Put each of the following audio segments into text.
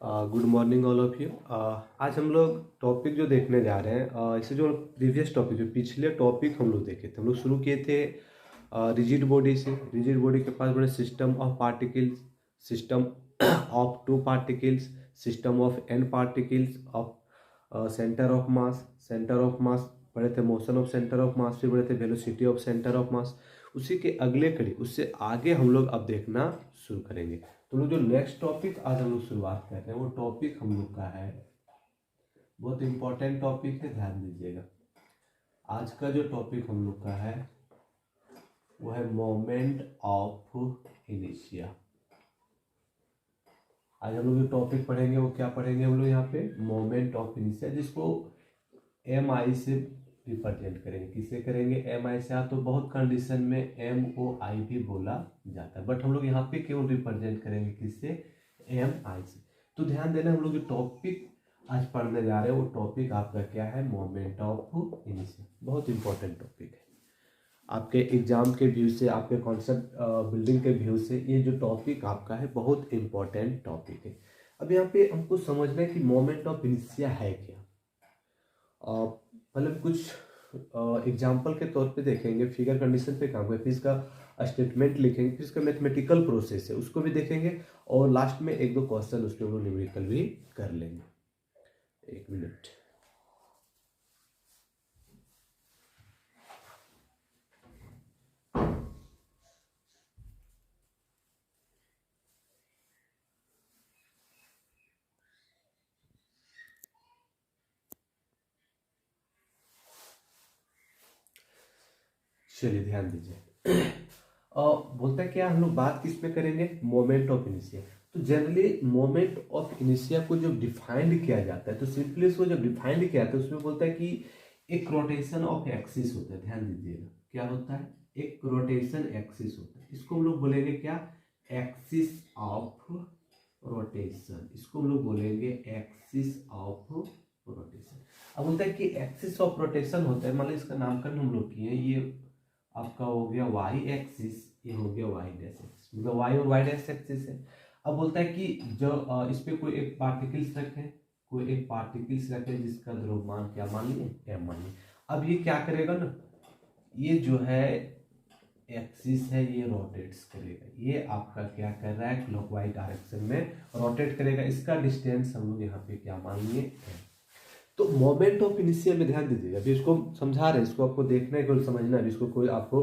Good morning all of you. आज हम लोग टॉपिक जो देखने जा रहे हैं, इसे जो प्रीवियस टॉपिक जो पिछले टॉपिक हम लोग देखे थे, हम लोग शुरू किए थे रिजिड बॉडी से। रिजिड बॉडी के पास बड़े system of particles, system of two particles, system of N particles, of centre of mass पढ़े थे, motion of centre of mass भी पढ़े थे, velocity of centre of mass. उसी के अगले कड़ी उससे आगे हम लोग अब देखना शुरू करेंगे। तो लोग जो नेक्स्ट टॉपिक आज हम लोग शुरुआत कर रहे हैं वो टॉपिक हम लोग का है, बहुत इंपॉर्टेंट टॉपिक है, ध्यान दीजिएगा। आज का जो टॉपिक हम लोग का है वो है मोमेंट ऑफ इनिशिया। आज हम लोग जो टॉपिक पढ़ेंगे वो क्या पढ़ेंगे हम लोग यहाँ पे, मोमेंट ऑफ इनिशिया, जिसको एम आई से रिप्रेजेंट करेंगे। किससे करेंगे? एम आई से। तो बहुत कंडीशन में एम ओ आई भी बोला जाता है, बट हम लोग यहाँ पे केवल रिप्रेजेंट करेंगे किससे? एम आई से। तो ध्यान देना, हम लोग जो टॉपिक आज पढ़ने जा रहे हैं वो टॉपिक आपका क्या है? मोमेंट ऑफ इनिशिया। बहुत इंपॉर्टेंट टॉपिक है आपके एग्जाम के व्यू से, आपके कॉन्सेप्ट बिल्डिंग के व्यू से। ये जो टॉपिक आपका है बहुत इंपॉर्टेंट टॉपिक है। अब यहाँ पे हमको समझना है कि मोमेंट ऑफ इनिशिया है क्या। मतलब कुछ एग्जाम्पल के तौर पे देखेंगे, फिगर कंडीशन पे काम करेंगे, फिर इसका स्टेटमेंट लिखेंगे, फिर इसका मैथमेटिकल प्रोसेस है उसको भी देखेंगे, और लास्ट में एक दो क्वेश्चन उसके ऊपर न्यूमेरिकल भी कर लेंगे। एक मिनट। चलिए ध्यान दीजिए। बोलता है क्या, हम लोग बात किस पे करेंगे? मोमेंट ऑफ इनिशिया। तो जनरली मोमेंट ऑफ इनिशिया को जब डिफाइंड किया जाता है, तो सिंपली इसको जब डिफाइंड किया जाता है उसमें बोलता है कि एक रोटेशन ऑफ एक्सिस होता है। ध्यान दीजिएगा, क्या होता है? एक रोटेशन एक्सिस होता है। इसको हम लोग बोलेंगे क्या? Axis of rotation. इसको हम लोग बोलेंगे एक्सिस ऑफ रोटेशन। अब बोलता है कि एक्सिस ऑफ रोटेशन होता है, मान लो इसका नामकरण हम लोग किए, ये आपका हो गया वाई एक्सिस, ये हो गया वाई डैश एक्सिस, मतलब वाई और वाई डैश एक्सिस है। अब बोलता है कि जो इस पे कोई एक पार्टिकल्स रखे, कोई एक पार्टिकल्स रखे जिसका द्रव्यमान क्या मान लिए? एम मान लिए। अब ये क्या करेगा ना, ये जो है एक्सिस है ये रोटेट्स करेगा, ये आपका क्या कर रहा है? क्लॉकवाइज डायरेक्शन में रोटेट करेगा। इसका डिस्टेंस हम लोग यहाँ पे क्या मान लिए? एम। तो मोमेंट ऑफ इनिशिया में ध्यान दीजिएगा, अभी इसको समझा रहे हैं, इसको आपको देखना है, केवल समझना है, इसको कोई आपको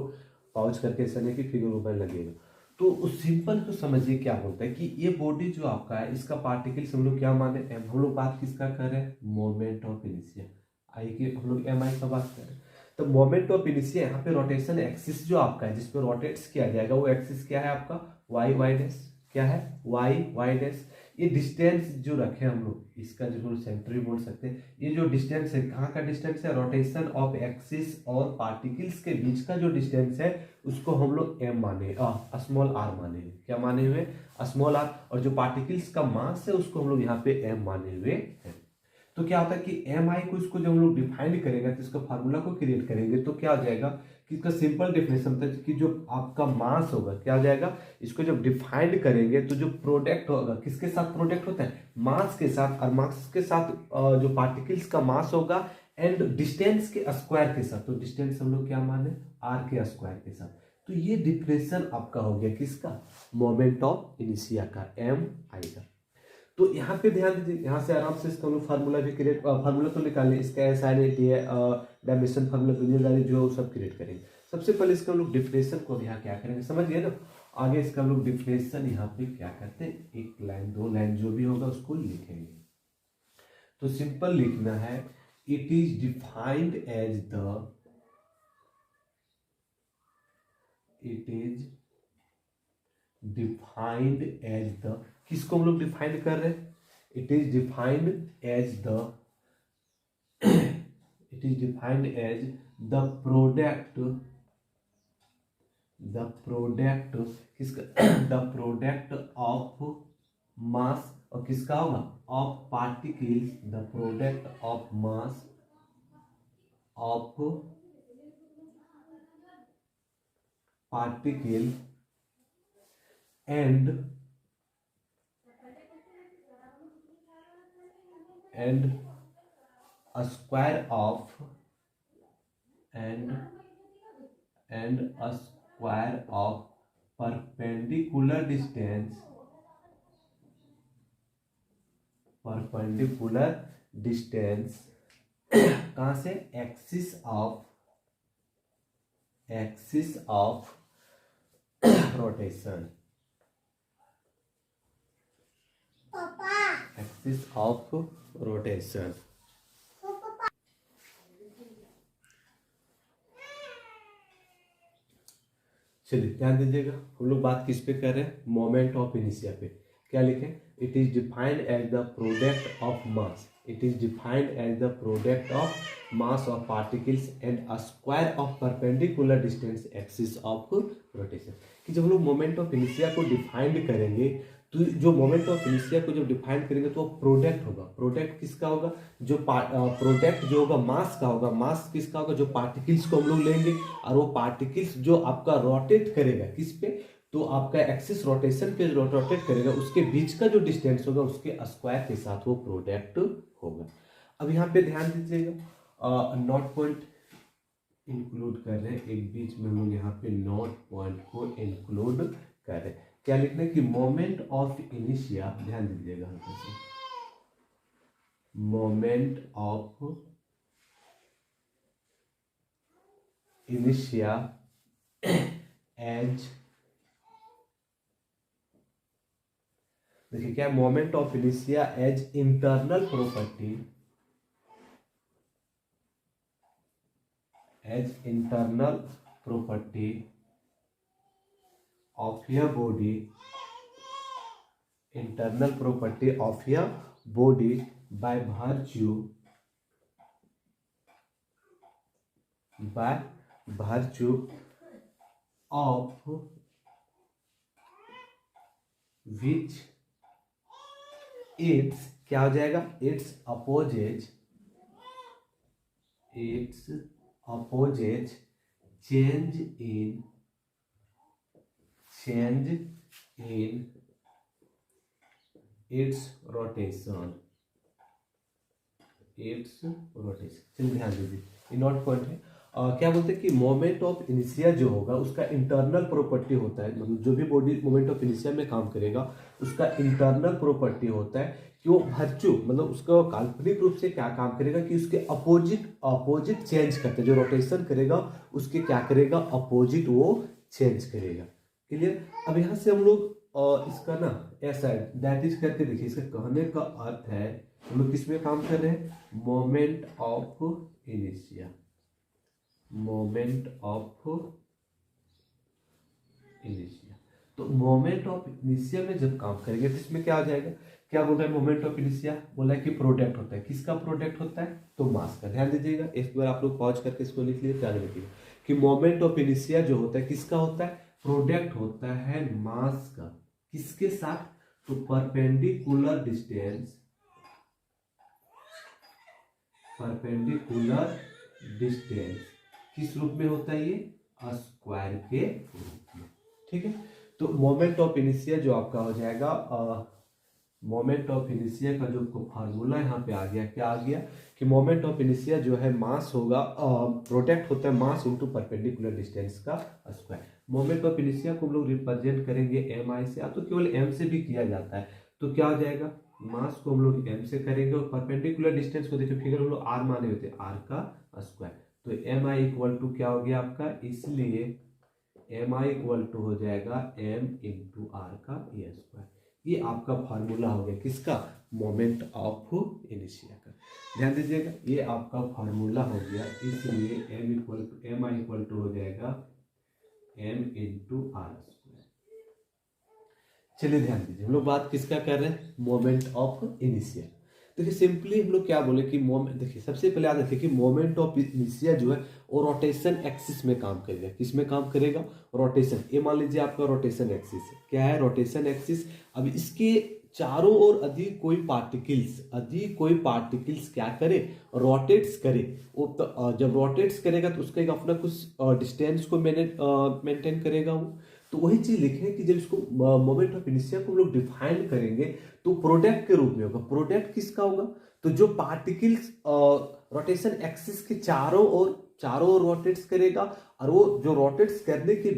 पाउच करके ऐसा नहीं कि फिगर ऊपर लगेगा। तो उस सिंपल को समझिए, क्या बोलता है कि ये बॉडी जो आपका है इसका पार्टिकल्स हम लोग क्या माने? एम। हम लोग बात किसका कर रहे हैं? Moment of इनिशिया। आई की हम लोग एम आई का बात कर रहे हैं। तो मोमेंट ऑफ इनिशिया, यहाँ पे रोटेशन एक्सिस जो आपका है जिसपे रोटेट्स किया जाएगा, वो एक्सिस क्या है आपका? Y Y dash. क्या है? Y Y dash. ये डिस्टेंस जो रखे हम लोग, इसका जो हम सेंटर भी बोल सकते हैं, ये जो डिस्टेंस है कहाँ का डिस्टेंस है? रोटेशन ऑफ एक्सिस और पार्टिकल्स के बीच का जो डिस्टेंस है उसको हम लोग एम माने, स्मॉल आर माने हुए। क्या माने हुए? Small R. और जो पार्टिकल्स का मास है उसको हम लोग यहाँ पे एम माने हुए हैं। तो क्या होता है कि एम आई को, इसको जब हम लोग डिफाइंड करेंगे तो इसका फार्मूला को क्रिएट करेंगे, तो क्या हो जाएगा कि इसका सिंपल डेफिनेशन था कि जो आपका मास होगा क्या हो जाएगा, इसको जब डिफाइंड करेंगे तो जो प्रोडक्ट होगा, किसके साथ प्रोडक्ट होता है? मास के साथ। और मास के साथ जो पार्टिकल्स का मास होगा एंड डिस्टेंस के स्क्वायर के साथ। तो डिस्टेंस हम लोग क्या माने? आर के स्क्वायर के साथ। तो ये डिफिनेशन आपका हो गया किसका? मोमेंट ऑफ इनिशिया का, एम आई का। तो यहाँ पे ध्यान दीजिए, यहाँ से आराम से इसका हम लोग फार्मूला भी क्रिएट, फार्मूला तो निकाल लें, इसका एस आई टी है, डायमेंशन फार्मूला दुनियादारी जो है वो सब क्रिएट करेंगे। सबसे पहले इसका हम लोग डिफिनेशन को यहाँ क्या करेंगे, समझ गए ना? आगे इसका हम लोग डिफिनेशन यहाँ पे क्या करते हैं, एक लाइन दो लाइन जो भी होगा उसको लिखेंगे। तो सिंपल लिखना है, it is defined as the, it is defined as the, किसको हम लोग डिफाइंड कर रहे हैं? It is defined as the, it is defined as the product, the product किसका? the product of mass, और किसका होगा? of particles, the product of mass of particle and and a square of and a square of perpendicular distance कहाँ से, axis of rotation, axis of rotation. चलिए ध्यान दीजिएगा, हम लोग बात किस पे कर रहे हैं, मोमेंट ऑफ इनिशिया पे। क्या लिखें, it is defined as the product of mass, it is defined as the product of mass of particles and a square of perpendicular distance axis of rotation. कि जब हम लोग मोमेंट ऑफ इनिशिया को defined करेंगे तो जो मोमेंट ऑफ इनिशिया को जब डिफाइन करेंगे तो वो प्रोडक्ट होगा। प्रोडक्ट किसका होगा, जो प्रोडक्ट जो होगा मास का होगा। मास किसका होगा, जो पार्टिकल्स को हम लोग लेंगे और वो पार्टिकल्स जो आपका रोटेट करेगा किस पे, तो आपका एक्सिस रोटेशन पे रोटेट करेगा, उसके बीच का जो डिस्टेंस होगा उसके स्क्वायर के साथ वो प्रोडक्ट होगा। अब यहाँ पे ध्यान दीजिएगा, नॉट पॉइंट इंक्लूड कर रहे हैं, एक बीच में हम लोग यहाँ पे नॉट पॉइंट को इंक्लूड कर रहे हैं। क्या लिखना है कि मोमेंट ऑफ इनिशिया, ध्यान दीजिएगा हल्का से, मोमेंट ऑफ इनिशिया एज, देखिए क्या, मोमेंट ऑफ इनिशिया as internal property, as internal property of your body, internal property of your body by virtue of which its, क्या हो जाएगा, its opposes change in its rotation, चलिए ध्यान दीजिए, ये नॉट पॉइंट है। क्या बोलते हैं कि मोमेंट ऑफ इनिशिया जो होगा उसका इंटरनल प्रॉपर्टी होता है, मतलब जो भी बॉडी मोमेंट ऑफ इनिशिया में काम करेगा उसका इंटरनल प्रॉपर्टी होता है कि वो वर्च्यू, मतलब उसका काल्पनिक रूप से क्या काम करेगा कि उसके अपोजिट चेंज करते, जो रोटेशन करेगा उसके क्या करेगा, अपोजिट वो चेंज करेगा। क्लियर। अब यहाँ से हम लोग इसका ना ऐसा दैट इज करके देखिए, इसका कहने का अर्थ है हम लोग किस में काम कर रहे हैं, मोमेंट ऑफ इनिशिया, मोमेंट ऑफ इनिशिया। तो मोमेंट ऑफ इनिशिया में जब काम करेंगे तो इसमें क्या आ जाएगा, क्या बोल रहा है मोमेंट ऑफ इनिशिया, बोला है कि प्रोडक्ट होता है, किसका प्रोडक्ट होता है, तो मास का। ध्यान दीजिएगा, एक बार आप लोग पॉज करके इसको लिख लीजिए, क्या लिखिएगा कि मोमेंट ऑफ इनिशिया जो होता है किसका होता है, प्रोडक्ट होता है मास का, किसके साथ, तो परपेंडिकुलर डिस्टेंस किस रूप में होता है, ये स्क्वायर के रूप में। ठीक है, तो मोमेंट ऑफ इनिशिया जो आपका हो जाएगा, मोमेंट ऑफ इनिशिया का जो फार्मूला यहाँ पे आ गया, क्या आ गया कि मोमेंट ऑफ इनिशिया जो है मास होगा, प्रोडक्ट होता है मास इनटू परपेंडिकुलर डिस्टेंस का स्क्वायर। मोमेंट ऑफ इनिशिया को हम लोग रिप्रेजेंट करेंगे एम आई से, तो केवल एम से भी किया जाता है, तो क्या हो जाएगा, मास को हम लोग एम से करेंगे और परपेंडिकुलर डिस्टेंस को देखिए फिगर हम लोग आर माने होते हैं, आर का स्क्वायर, तो एम आई इक्वल टू क्या हो गया आपका, इसलिए एम आई इक्वल टू हो जाएगा एम इंटू आर का ए स्क्वायर। ये आपका फार्मूला हो गया किसका, मोमेंट ऑफ इनिशिया का। ध्यान दीजिएगा, ये आपका फार्मूला हो गया, इसलिए एम आई इक्वल टू हो जाएगा एम इंटू आर स्क्वायर। चलिए ध्यान दीजिए, हम लोग बात किसका कर रहे हैं, मोमेंट ऑफ इनिशिया। देखिए सिंपली हम लोग क्या बोले कि मोमेंट, देखिए सबसे पहले याद रखिए कि मोमेंट ऑफ इनिशिया जो है वो रोटेशन एक्सिस में काम करेगा, किस में काम करेगा, रोटेशन। ये मान लीजिए आपका रोटेशन एक्सिस है, क्या है, रोटेशन एक्सिस। अब इसके चारों ओर अधिक कोई पार्टिकल्स क्या करे, रोटेट्स करे, वो तो जब रोटेट्स करेगा तो उसका एक अपना कुछ डिस्टेंस को मेंटेन करेगा वो, तो तो वही चीज लिखें कि जब इसको मोमेंट ऑफ इनर्शिया को हम लोग डिफाइन करेंगे तो प्रोडक्ट के रूप में होगा। प्रोडक्ट किसका होगा? तो जो पार्टिकल्स रोटेशन एक्सिस के चारों ओर रोटेट्स करेगा, और वो जो रोटेट्स करने के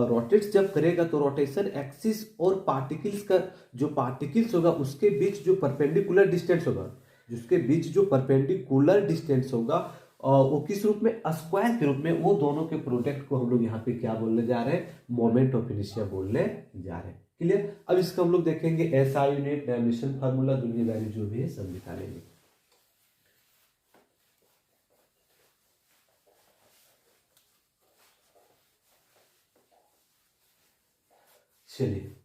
रोटेट्स जब करेगा तो रोटेशन एक्सिस और पार्टिकल्स का जो पार्टिकल्स होगा उसके बीच जो परपेंडिकुलर डिस्टेंस होगा, जिसके बीच जो परपेंडिकुलर डिस्टेंस होगा वो किस रूप में? स्क्वायर के रूप में। वो दोनों के प्रोडक्ट को हम लोग यहाँ पे क्या बोलने जा रहे हैं? मोमेंट ऑफ इनर्शिया बोलने जा रहे हैं। क्लियर? अब इसका हम लोग देखेंगे एसआई यूनिट, डायमेंशन फार्मूला, दुनियादारी जो भी है सब निकालेंगे। चलिए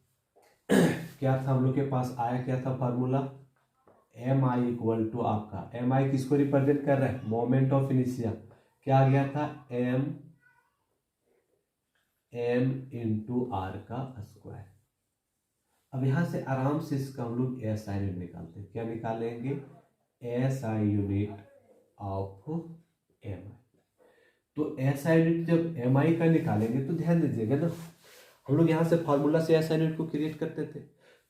क्या था हम लोग के पास आया, क्या था formula? M I equal to आपका, एम आई किसको रिप्रेजेंट कर रहा है? Moment of inertia. क्या आ गया था? एम इंटू आर का स्क्वायर। अब यहां से आराम से इसका हम लोग एस आई यूनिट निकालते हैं। क्या निकालेंगे? S I unit of M I. तो एस आई यूनिट जब एम आई का निकालेंगे तो ध्यान दीजिएगा ना, हम लोग यहाँ से फार्मूला से एस आई यूनिट को क्रिएट करते थे।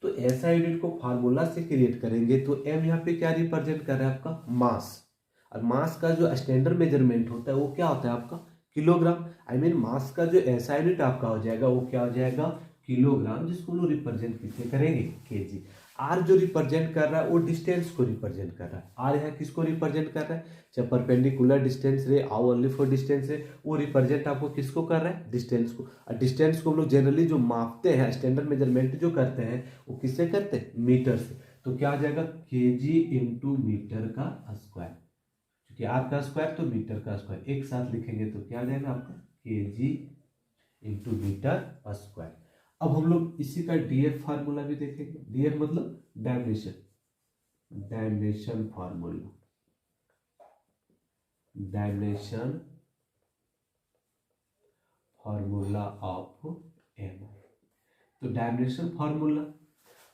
तो एस आई यूनिट को फार्मूला से क्रिएट करेंगे तो एम यहाँ पे क्या रिप्रेजेंट कर रहा है? आपका मास। और मास का जो स्टैंडर्ड मेजरमेंट होता है वो क्या होता है? आपका किलोग्राम। आई मीन मास का जो एस आई यूनिट आपका हो जाएगा वो क्या हो जाएगा? किलोग्राम, जिसको हम लोग रिप्रेजेंट किससे करेंगे? केजी। आर जो रिप्रेजेंट कर रहा है वो डिस्टेंस को रिप्रेजेंट कर रहा है। आर यहाँ किसको रिप्रेजेंट कर रहा है? चाहे परपेंडिकुलर डिस्टेंस रे, आउ ओनली फॉर डिस्टेंस है, वो रिप्रेजेंट आपको किसको कर रहा है? डिस्टेंस को। और डिस्टेंस को हम लोग जनरली जो मापते हैं, स्टैंडर्ड मेजरमेंट जो करते हैं वो किससे करते हैं? मीटर से। तो क्या आ जाएगा? केजी इंटू मीटर का स्क्वायर। क्योंकि आर का स्क्वायर तो मीटर का स्क्वायर एक साथ लिखेंगे तो क्या आ जाएगा आपका? KG into metre square. अब हम लोग इसी का डीएफ फार्मूला भी देखेंगे। डीएफ मतलब dimension, dimension formula, dimension formula of M. तो डायमेंशन फार्मूला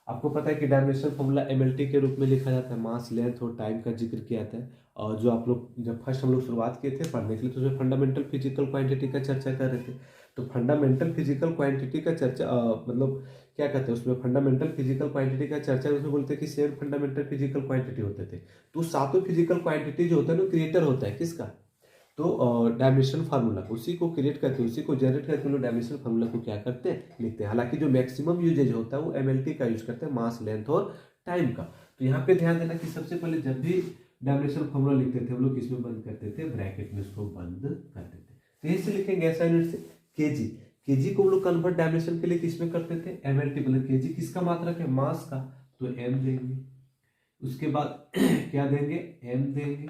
आपको पता है कि डायमेंशन फार्मूला एमएलटी के रूप में लिखा जाता है। मास, लेंथ और टाइम का जिक्र किया जाता है। और जो आप लोग जब फर्स्ट हम लोग शुरुआत किए थे पढ़ने के लिए तो उसमें फंडामेंटल फिजिकल क्वांटिटी का चर्चा कर रहे थे। तो फंडामेंटल फिजिकल क्वांटिटी का चर्चा मतलब क्या कहते हैं उसमें? फंडामेंटल फिजिकल क्वांटिटी का चर्चा उसमें बोलते हैं कि 7 फंडामेंटल फिजिकल क्वांटिटी होते थे। तो सातों फिजिकल क्वांटिटी जो होता है ना, क्रिएटर होता है किसका? तो डायमेंशन फार्मूला उसी को क्रिएट करके, उसी को जनरेट करके लोग डायमेंशन फार्मूला को क्या करते हैं? लिखते हैं। हालांकि जो मैक्सिमम यूजेज होता है वो एमएलटी का यूज करते हैं, मास, लेंथ और टाइम का। तो यहाँ पे ध्यान देना कि सबसे पहले जब भी डायमेंशन फार्मूला लिखते थे हम लोग किसमें बंद करते थे? ब्रैकेट में उसको बंद करते थे। तो यही से लिखेंगे ऐसा यूनिट से केजी। केजी को हम लोग कन्वर्ट डायमेंशन के लिए किसमें करते थे? एमएलटी। मतलब केजी किसका मात्रक है? मास का। तो एम देंगे, उसके बाद क्या देंगे? एम देंगे,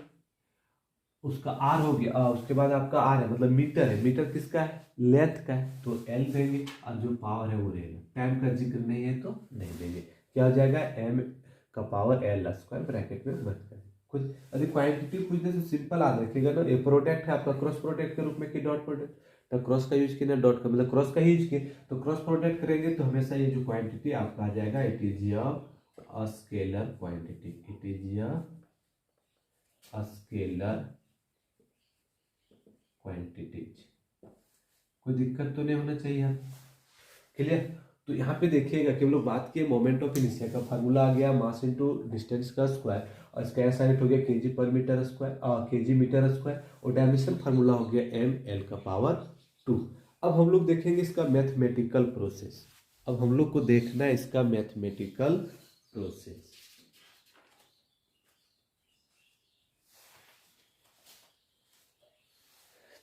उसका आर हो गया। उसके बाद आपका आर है मतलब मीटर है। मीटर किसका है? लेंथ का है, तो एल देंगे। और जो पावर है वो रहेगा। टाइम का जिक्र नहीं है तो नहीं देंगे। क्या हो जाएगा? एम का पावर एल स्क्वायर ब्रैकेट में बंद कर। कुछ यदि क्वांटिटी पूछने से सिंपल याद रखिएगा ना, ये प्रोडक्ट है आपका क्रॉस प्रोडक्ट के रूप में कि डॉट प्रोडक्ट? तो क्रॉस का यूज किया ना, डॉट का मतलब क्रॉस का यूज किया। तो क्रॉस प्रोडक्ट करेंगे तो हमेशा ये जो क्वांटिटी आपका आ जाएगा it is a scalar quantity, it is a scalar quantities. कोई दिक्कत तो नहीं होना चाहिए यहाँ। क्लियर? तो यहाँ पे देखिएगा कि हम लोग बात किए मोमेंट ऑफ इनर्शिया का फार्मूला आ गया मास इनटू डिस्टेंस का स्क्वायर, और इसका ऐसा यूनिट हो गया केजी पर metre square, KG metre square. और डायमेंशन फार्मूला हो गया एम एल का पावर 2। अब हम लोग देखेंगे इसका मैथमेटिकल प्रोसेस। अब हम लोग को देखना है इसका मैथमेटिकल प्रोसेस।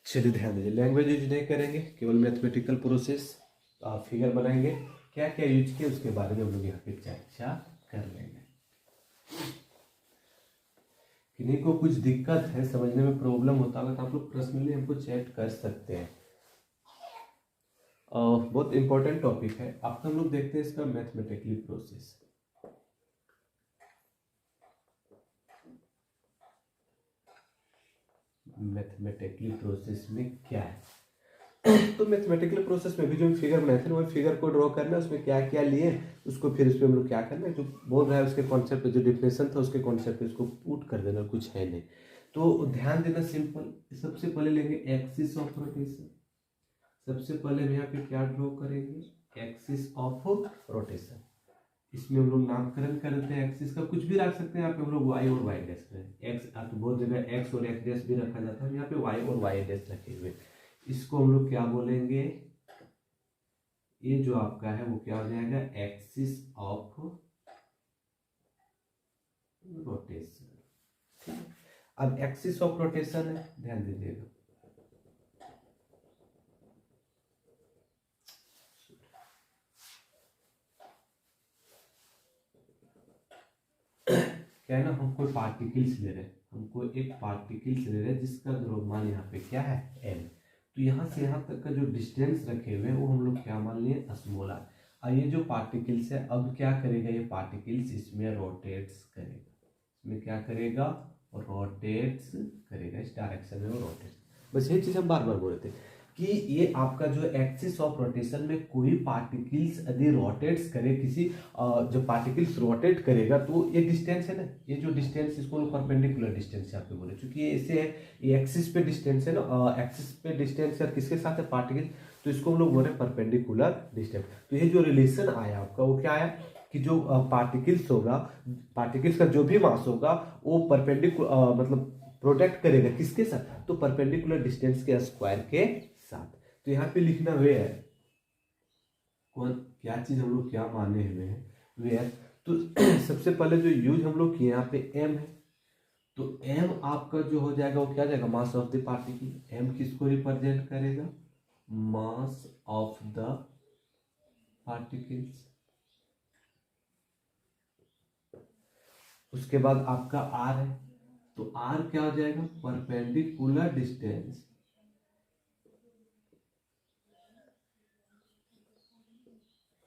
चलिए ध्यान दीजिए, लैंग्वेज यूज नहीं करेंगे, केवल मैथमेटिकल प्रोसेस। आप फिगर बनाएंगे, क्या क्या यूज किया उसके बारे में हम लोग यहाँ पे चर्चा कर लेंगे। किन्हीं को कुछ दिक्कत है, समझने में प्रॉब्लम होता है तो आप लोग पर्सनली हमको चैट कर सकते हैं। बहुत इंपॉर्टेंट टॉपिक है आपका। हम लोग देखते हैं इसका मैथमेटिकली प्रोसेस। मैथमेटिकली प्रोसेस में क्या है? तो मैथमेटिकल प्रोसेस में भी जो फिगर बनाए थे वो फिगर को ड्रॉ करना है, उसमें क्या क्या लिए उसको फिर उस पर हम लोग क्या करना है, जो बोल रहा है उसके कॉन्सेप्ट, जो डिफिनेशन था उसके कॉन्सेप्ट पे उसको पुट कर देना, कुछ है नहीं। तो ध्यान देना, सिंपल। सबसे पहले लेंगे एक्सिस ऑफ रोटेशन। सबसे पहले हम यहाँ पे क्या ड्रॉ करेंगे, एक्सिस ऑफ रोटेशन। इसमें हम लोग नामकरण कर देते हैं एक्सिस का, कुछ भी रख सकते हैं। यहाँ पे हम लोग वाई और वाई डैश करें, एक्स तो बहुत जगह एक्स और एक्स डैश भी रखा जाता है, यहाँ पे वाई और वाई डैश रखे हुए। इसको हम लोग क्या बोलेंगे, ये जो आपका है वो क्या हो जाएगा, एक्सिस ऑफ रोटेशन। अब एक्सिस ऑफ रोटेशन है, ध्यान दीजिएगा, क्या है ना, हम कोई पार्टिकल्स ले रहे हैं, हमको एक पार्टिकल्स ले रहे हैं जिसका द्रव्यमान यहाँ पे क्या है, m। तो यहाँ से यहाँ तक का जो डिस्टेंस रखे हुए हैं वो हम लोग क्या मान लिए, स्मॉलर। और ये जो पार्टिकल्स है अब क्या करेगा, ये पार्टिकल्स इसमें रोटेट्स करेगा, इसमें क्या करेगा, रोटेट्स करेगा, इस डायरेक्शन में वो रोटेट्स। बस ये चीज हम बार बार बोल रहे थे कि ये आपका जो एक्सिस ऑफ रोटेशन में कोई पार्टिकल्स यदि रोटेट्स करे, किसी जो पार्टिकल्स रोटेट करेगा तो ये डिस्टेंस है ना, ये जो डिस्टेंस इसको परपेंडिकुलर डिस्टेंस यहाँ पे बोले, क्योंकि ये ऐसे है, ये एक्सिस पे डिस्टेंस है ना, एक्सिस पे डिस्टेंस है किसके साथ है, पार्टिकल, तो इसको हम लोग बोल रहे हैं परपेंडिकुलर डिस्टेंस। तो ये जो रिलेशन आया आपका वो क्या आया कि जो पार्टिकल्स होगा, पार्टिकल्स का जो भी मास होगा वो परपेंडिकुलर मतलब प्रोटेक्ट करेगा किसके साथ, तो परपेंडिकुलर डिस्टेंस के स्क्वायर के साथ। तो यहाँ पे लिखना हुए है कौन क्या चीज हम लोग क्या माने हुए हैं, वे है। तो सबसे पहले जो यूज हम लोग किए यहाँ पे m है, तो m आपका जो हो जाएगा वो क्या जाएगा, mass of the particle. m किसको रिप्रेजेंट करेगा, मास ऑफ द पार्टिकल्स। उसके बाद आपका r है, तो r क्या हो जाएगा, परपेंडिकुलर डिस्टेंस,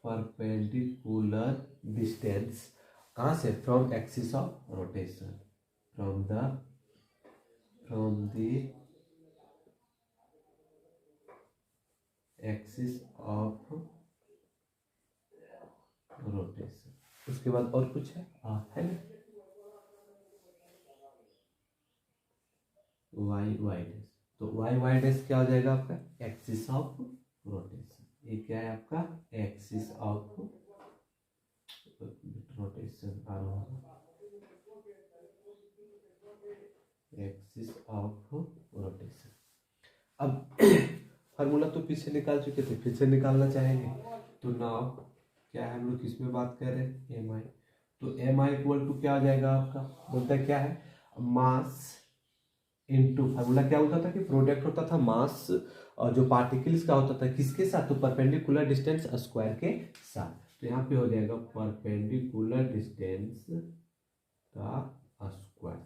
परपेंडिकुलर डिस्टेंस कहां से, from axis of rotation, from the axis of rotation. उसके बाद और कुछ है ना, वाई वाई डैश, तो वाई वाई डैश क्या हो जाएगा आपका, एक्सिस ऑफ रोटेशन। ये क्या है आपका, axis of rotation, axis of rotation. अब फार्मूला तो पीछे निकाल चुके थे, फिर से निकालना चाहेंगे, तो नाउ क्या है, हम लोग किस में बात कर रहे हैं, एम आई। तो एम आई इक्वल टू क्या हो जाएगा आपका, बोलता है क्या है, मास इनटू, फार्मूला क्या होता था कि प्रोडक्ट होता था मास और जो पार्टिकल्स का होता था किसके साथ, तो परपेंडिकुलर डिस्टेंस स्क्वायर के साथ। तो यहाँ पे हो जाएगा परपेंडिकुलर डिस्टेंस का स्क्वायर,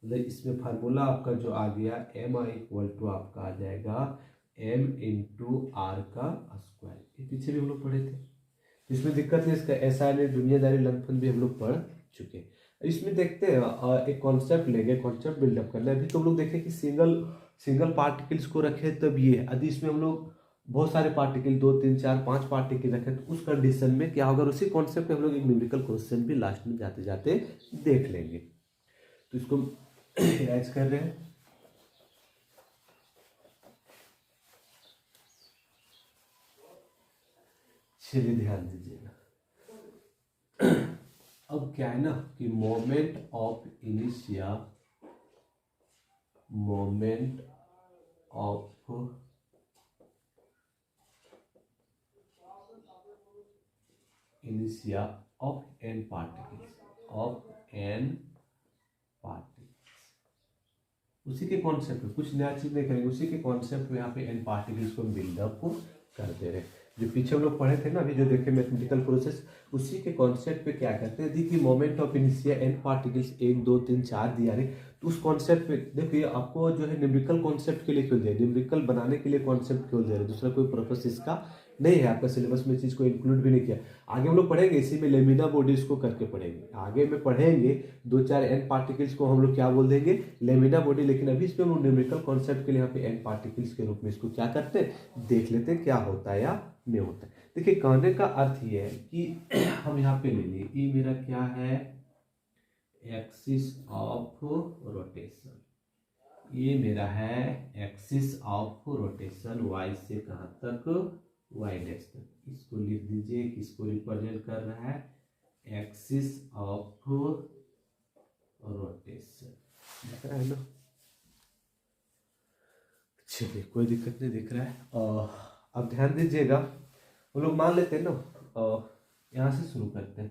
मतलब इसमें फार्मूला आपका जो आ गया एम आई इक्वल टू आपका आ जाएगा m इंटू आर का स्क्वायर। ये पीछे भी हम लोग पढ़े थे, तो इसमें दिक्कत नहीं, इसका ऐसा नहीं, दुनियादारी लंपन भी हम लोग पढ़ चुके। इसमें देखते हैं एक कॉन्सेप्ट लेंगे, कॉन्सेप्ट बिल्डअप करना है। अभी तो हम लोग देखें कि सिंगल पार्टिकल्स को रखे तब ये, यदि इसमें हम लोग बहुत सारे पार्टिकल 2 3 4 5 पार्टिकल रखे तो उस कंडीशन में क्या होगा, उसी कॉन्सेप्ट पे हम लोग एक न्यूमेरिकल क्वेश्चन भी लास्ट में जाते जाते देख लेंगे। तो इसको रिवाइज कर रहे हैं, चलिए ध्यान दीजिएगा। अब क्या है ना कि मोमेंट ऑफ इनिशिया, मोमेंट ऑफ इनिशिया of N particles, of N particles, उसी के कॉन्सेप्ट में, कुछ नया चीज नहीं करेंगे, उसी के कॉन्सेप्ट में यहाँ पे एन पार्टिकल्स को बिल्डअप कर दे रहे हैं। जो पीछे हम लोग पढ़े थे ना अभी, जो देखे मैथमेटिकल प्रोसेस, उसी के कॉन्सेप्ट पे क्या करते हैं, देखिए मोमेंट ऑफ इनिशिया एन पार्टिकल्स 1 2 3 4 दिया रहे, तो उस कॉन्सेप्ट पे देखिए आपको जो है न्यूमेरिकल कॉन्सेप्ट के लिए क्यों दे, न्यूमेरिकल बनाने के लिए कॉन्सेप्ट क्यों दे रहे, दूसरा कोई पर्पस इसका नहीं है, आपका सिलेबस में चीज को इंक्लूड भी नहीं किया। आगे हम लोग पढ़ेंगे, इसी में लेमिना बॉडीज को करके पढ़ेंगे, आगे में पढ़ेंगे 2 4 एन पार्टिकल्स को हम लोग क्या बोल देंगे, लेमिना बॉडी। लेकिन अभी इसमें हम लोग न्यूमेरिकल कॉन्सेप्ट के लिए यहाँ पे एन पार्टिकल्स के रूप में इसको क्या करते हैं, देख लेते हैं क्या होता है या नहीं होता है। देखिए कहने का अर्थ ये है कि हम यहाँ पे ले लिए, ये मेरा क्या है, एक्सिस ऑफ रोटेशन, ये मेरा है एक्सिस ऑफ रोटेशन, वाई से कहाँ तक, वाई डैश तक। इसको लिख दीजिए, किसको रिप्रेजेंट कर रहा है, एक्सिस ऑफ रोटेशन, दिख रहा है ना। चलिए कोई दिक्कत नहीं, दिख रहा है। अब ध्यान दीजिएगा, वो लोग मान लेते हैं ना, यहाँ से शुरू करते हैं।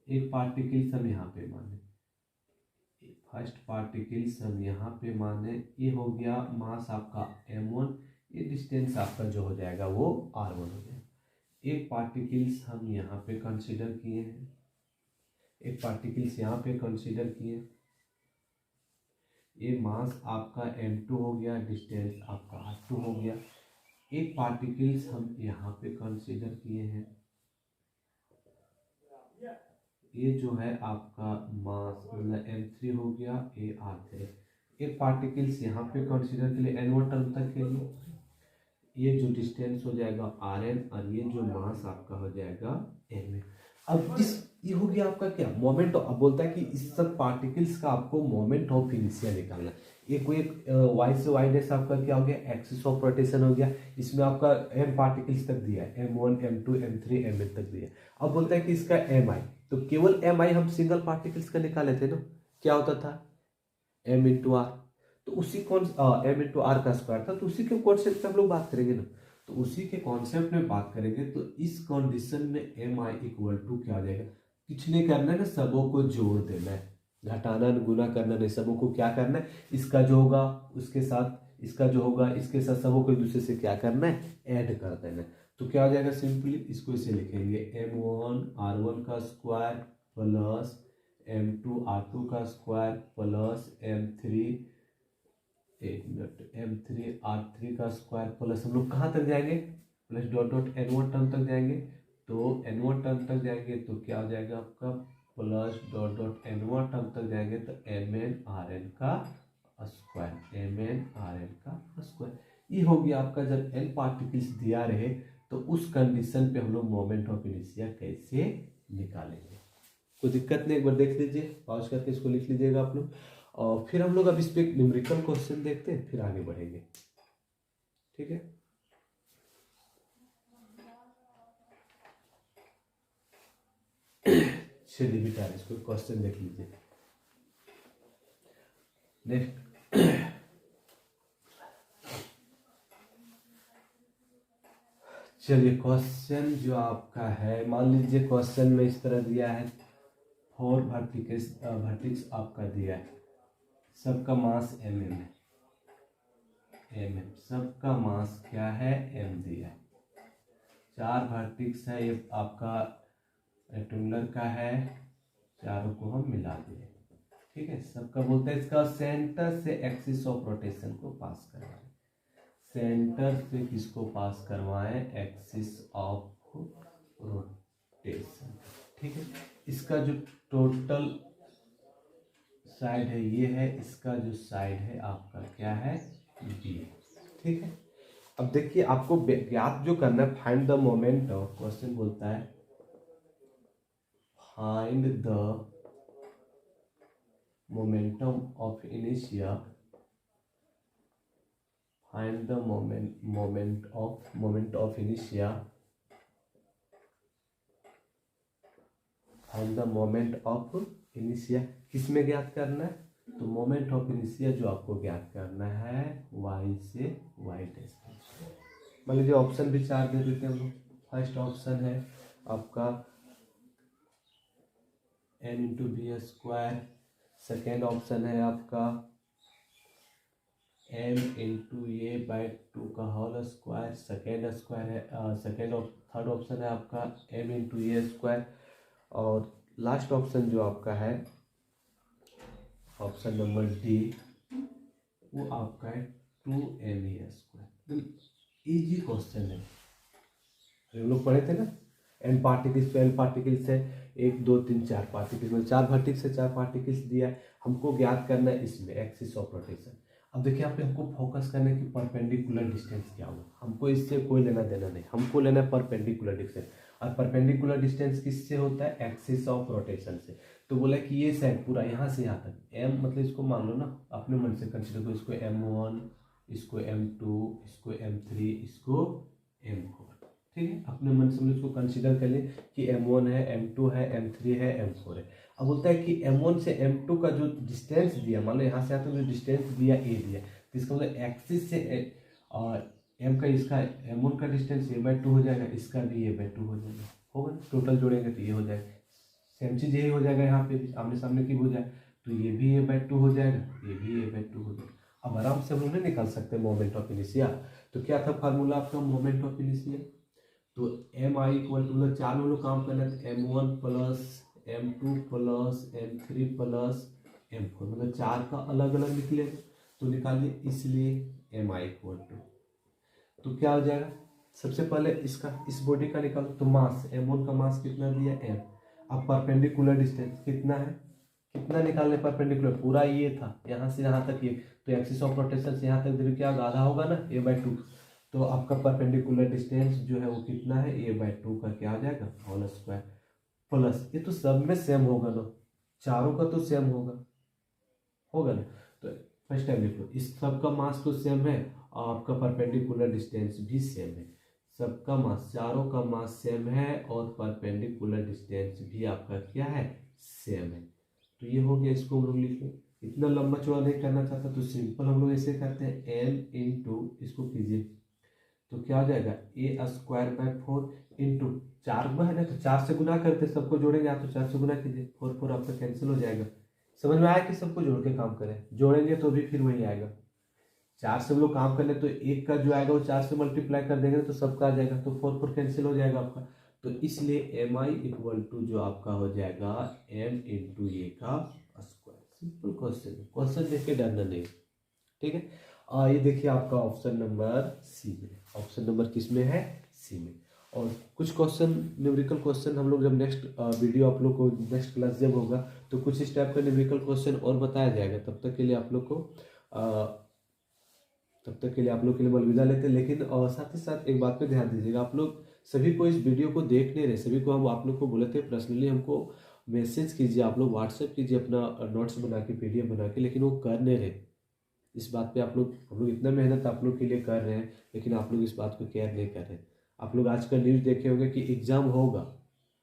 एक पार्टिकल्स हम यहाँ पे माने, फर्स्ट पार्टिकल्स हम यहाँ पे माने, ये हो गया मास आपका m1, ये डिस्टेंस आपका जो हो जाएगा वो r1 हो जाएगा। एक पार्टिकल्स हम यहाँ पे कंसीडर किए हैं, एक पार्टिकल्स यहाँ पे कंसीडर किए, ये मास आपका m2 हो गया, डिस्टेंस आपका r2 हो गया। एक पार्टिकल्स हम यहाँ पे कंसीडर किए हैं, ये जो है आपका मास मतलब m3 हो गया, ये r3। एक पार्टिकल्स यहाँ पे कंसीडर के लिए n1 टर्म तक के लिए, ये जो डिस्टेंस हो जाएगा rn, और ये जो मास आपका हो जाएगा m। अब इस ये हो गया आपका क्या, मोमेंट। अब बोलता है कि इस सब पार्टिकल्स का आपको मोमेंट ऑफ इनर्शिया निकालना है। एक वाई से वाई डैश आपका क्या हो गया, एक्सिस ऑफ रोटेशन हो गया। इसमें आपका m पार्टिकल्स तक दिया है, m1 m2 m3 mn तक दिया है। अब बोलता है कि इसका mi, तो केवल mi हम सिंगल पार्टिकल्स का निकाले थे ना, क्या होता था m इंटू आर, तो उसी कौन m इंटू आर का स्क्वायर था, तो उसी के कॉन्सेप्ट पे हम लोग बात करेंगे ना। तो उसी के कॉन्सेप्ट में बात करेंगे, तो इस कंडीशन में mi इक्वल टू क्या हो जाएगा, कुछ नहीं करना है ना, सबों को जोड़ देना है, घटाना गुना करना नहीं, सबों को क्या करना है, इसका जो होगा उसके साथ इसका जो होगा इसके साथ सबों को एक दूसरे से क्या करना है, ऐड कर देना है। तो क्या हो जाएगा, सिंपली इसको इसे लिखेंगे m1 r1 का स्क्वायर प्लस m2 r2 का स्क्वायर प्लस m3 r3 का स्क्वायर प्लस, हम लोग कहाँ तक जाएंगे, plus dot dot n1 term तक जाएंगे। तो n1 टर्म तक जाएंगे तो क्या हो जाएगा आपका, plus dot dot n1 term तक जाएंगे तो mn rn का स्क्वायर, mn rn का स्क्वायर। ये हो गया आपका, जब n पार्टिकल्स दिया रहे तो उस कंडीशन पे हम लोग मोमेंट ऑफ इनर्शिया कैसे निकालेंगे। कोई दिक्कत नहीं, एक बार देख लीजिए, पॉज करके इसको लिख लीजिएगा आप लोग। और फिर हम लोग अब इस पे एक न्यूमेरिकल क्वेश्चन देखते हैं, फिर आगे बढ़ेंगे, ठीक है। चलिए बेटा इसको क्वेश्चन देख लीजिए। नेक्स्ट चलिए क्वेश्चन जो आपका है, मान लीजिए क्वेश्चन में इस तरह दिया है, 4 वर्टिक्स आपका दिया है, सबका मास mm है, सबका मास क्या है, m दिया है। 4 वर्टिक्स है, ये आपका रेक्टेंगुलर का है, चारों को हम मिला दिए, ठीक है। सबका बोलते हैं इसका सेंटर से एक्सिस ऑफ रोटेशन को पास करवाएं, सेंटर से किसको पास करवाएं, एक्सिस ऑफ रोटेशन, ठीक है। इसका जो टोटल साइड है ये है, इसका जो साइड है आपका क्या है, b, ठीक है। अब देखिए आपको ज्ञात जो करना है, find the moment of, question बोलता है find the momentum of inertia, find the moment of inertia, find the moment of inertia किस में ज्ञात करना है, तो मोमेंट ऑफ इनर्शिया जो आपको ज्ञात करना है y से y डैश। मान लीजिए ऑप्शन भी 4 दे देते हैं हम लोग। फर्स्ट ऑप्शन है आपका n into B square, second option है आपका m इंटू ए बाई 2 का होल स्क्वायर, थर्ड ऑप्शन है आपका m इंटू ए स्क्वायर, और लास्ट ऑप्शन जो आपका है ऑप्शन नंबर डी, वो आपका है 2ma स्क्वायर। इजी क्वेश्चन है, हम लोग पढ़े थे ना, n पार्टिकल्स तो n पार्टिकल्स है, 1 2 3 4 पार्टिकल्स में 4 वर्टिक्स से 4 पार्टिकल्स दिया है, हमको ज्ञात करना है इसमें एक्सिस ऑफ रोटेशन। अब देखिए यहाँ पे हमको फोकस करना है कि परपेंडिकुलर डिस्टेंस क्या होगा, हमको इससे कोई लेना देना नहीं, हमको लेना है परपेंडिकुलर डिस्टेंस। और परपेंडिकुलर डिस्टेंस किससे होता है, एक्सिस ऑफ रोटेशन से। तो बोला कि ये साइड पूरा यहाँ से यहाँ तक एम, मतलब इसको मान लो ना अपने मन से कंसिडर करो, इसको M1, इसको M2, इसको M3, इसको M4, ठीक है। अपने मन से हम इसको कंसिडर कर ले कि M1 है, M2 है, M3 है, M4 है। अब बोलता है कि M1 से M2 का जो डिस्टेंस दिया, मान लो यहाँ से आता है जो डिस्टेंस दिया A दिया, तो इसका मतलब एक्सिस से और M का, इसका M1 का डिस्टेंस A/2 हो जाएगा, इसका भी A/2 हो जाएगा, होगा टोटल जोड़ेंगे तो ये हो जाएगा। सेम चीज़ यही हो जाएगा यहाँ पे भी, आमने सामने की हो जाए तो ये भी A/2 हो जाएगा, ये भी A/2 हो जाएगा। अब आराम से हम लोग नहीं निकाल सकते मोमेंट ऑफ इनर्शिया। तो क्या था फार्मूला आपका मोमेंट ऑफ इनर्शिया, तो MI इक्वल टू, मतलब चार में लोग काम करना है, M1 plus M2 plus M3 plus M4, मतलब चार का अलग अलग निकलेगा तो निकालिए, इसलिए MI इक्वल टू, तो क्या हो जाएगा, सबसे पहले इसका, इस बॉडी का निकालो, तो मास M1 का मास कितना दिया M। अब परपेंडिकुलर डिस्टेंस कितना है, कितना निकालने परपेंडिकुलर, पूरा ये था यहाँ से यहाँ तक ये, तो एक्सिस ऑफ रोटेशन से यहाँ तक दूरी क्या आधा होगा ना, A/2। तो आपका परपेंडिकुलर डिस्टेंस जो है वो कितना है, A/2 का क्या आ जाएगा होल स्क्वायर, प्लस ये तो सब में सेम होगा ना, चारों का तो सेम होगा ना। तो फर्स्ट टाइम लिखो, इस सब का मास तो सेम है और आपका परपेंडिकुलर डिस्टेंस भी सेम है, सबका मास, चारों का मास सेम है और परपेंडिकुलर डिस्टेंस भी आपका क्या है, सेम है। तो ये हो गया, इसको हम लोग लिख लें। इतना लंबा चौड़ा नहीं करना चाहता तो सिंपल हम लोग ऐसे करते हैं, n इंटू इसको कीजिए तो क्या हो जाएगा, A²/4 इंटू, चार में है ना तो चार से गुना करते, सबको जोड़ेंगे आप तो चार से गुना कीजिए, 4 आपका कैंसिल हो जाएगा। समझ में आया कि सबको जोड़ के काम करें, जोड़ेंगे तो भी फिर वही आएगा, चार से हम लोग काम कर ले तो एक का जो आएगा वो चार से मल्टीप्लाई कर देंगे तो सबका आ जाएगा, तो 4 कैंसिल हो जाएगा आपका। तो इसलिए MI इक्वल टू जो आपका हो जाएगा M इंटू A का स्क्वायर। सिंपल क्वेश्चन, क्वेश्चन देख के डरना नहीं, ठीक है। ये देखिए आपका ऑप्शन नंबर सी में, ऑप्शन नंबर किस में है, सी में। और कुछ क्वेश्चन, न्यूमेरिकल क्वेश्चन हम लोग जब नेक्स्ट वीडियो आप लोग को नेक्स्ट क्लास जब होगा तो कुछ इस टाइप का न्यूमेरिकल क्वेश्चन और बताया जाएगा। तब तक के लिए आप लोग को अलविदा लेते हैं। लेकिन साथ ही साथ एक बात पे ध्यान दीजिएगा, आप लोग सभी को इस वीडियो को देख नहीं रहे, सभी को हम आप लोग को बोले थे पर्सनली हमको मैसेज कीजिए, आप लोग व्हाट्सएप कीजिए अपना नोट्स बना के, PDF बना के, लेकिन वो कर नहीं रहे। इस बात पे आप लोग, हम लोग इतना मेहनत आप लोग के लिए कर रहे हैं लेकिन आप लोग इस बात को केयर नहीं कर रहे। आप लोग आज का न्यूज़ देखे होंगे कि एग्ज़ाम होगा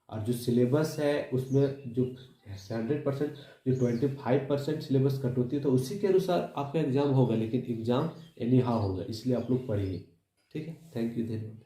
और जो सिलेबस है उसमें जो 100%, जो 25% सिलेबस कट होती है तो उसी के अनुसार आपका एग्ज़ाम होगा, लेकिन एग्ज़ाम एनी हाउ होगा, इसलिए आप लोग पढ़िए, ठीक है। थैंक यू, धन्यवाद।